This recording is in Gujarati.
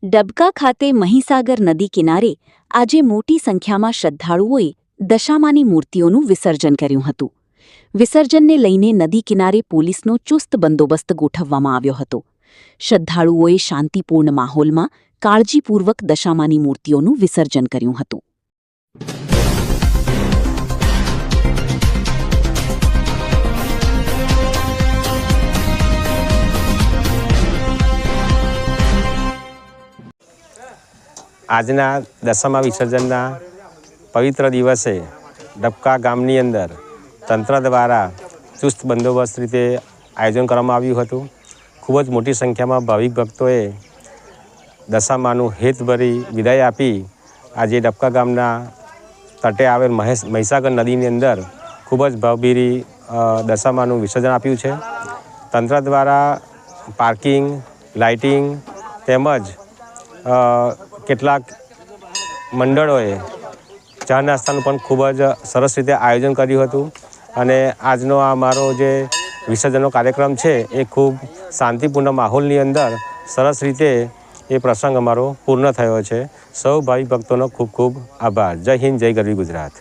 ડબકા ખાતે મહીસાગર નદી કિનારે આજે મોટી સંખ્યામાં શ્રદ્ધાળુઓએ દશામાની મૂર્તિઓનું વિસર્જન કર્યું હતું. વિસર્જનને લઈને નદી કિનારે પોલીસનો ચુસ્ત બંદોબસ્ત ગોઠવવામાં આવ્યો હતો. શ્રદ્ધાળુઓએ શાંતિપૂર્ણ માહોલમાં કાળજીપૂર્વક દશામાની મૂર્તિઓનું વિસર્જન કર્યું હતું. આજના દશામા વિસર્જનના પવિત્ર દિવસે ડબકા ગામની અંદર તંત્ર દ્વારા ચુસ્ત બંદોબસ્ત રીતે આયોજન કરવામાં આવ્યું હતું. ખૂબ જ મોટી સંખ્યામાં ભાવિક ભક્તોએ દશામાનું હેતભરી વિદાય આપી આજે ડબકા ગામના તટે આવેલ મહીસાગર નદીની અંદર ખૂબ જ ભાવભીરી દશામાનું વિસર્જન આપ્યું છે. તંત્ર દ્વારા પાર્કિંગ, લાઇટિંગ તેમજ કેટલાક મંડળોએ ચા નાસ્તાનું પણ ખૂબ જ સરસ રીતે આયોજન કર્યું હતું અને આજનો આ અમારો જે વિસર્જનનો કાર્યક્રમ છે એ ખૂબ શાંતિપૂર્ણ માહોલની અંદર સરસ રીતે એ પ્રસંગ અમારો પૂર્ણ થયો છે. સૌ ભાવિક ભક્તોનો ખૂબ ખૂબ આભાર. જય હિન્દ, જય ગરવી ગુજરાત.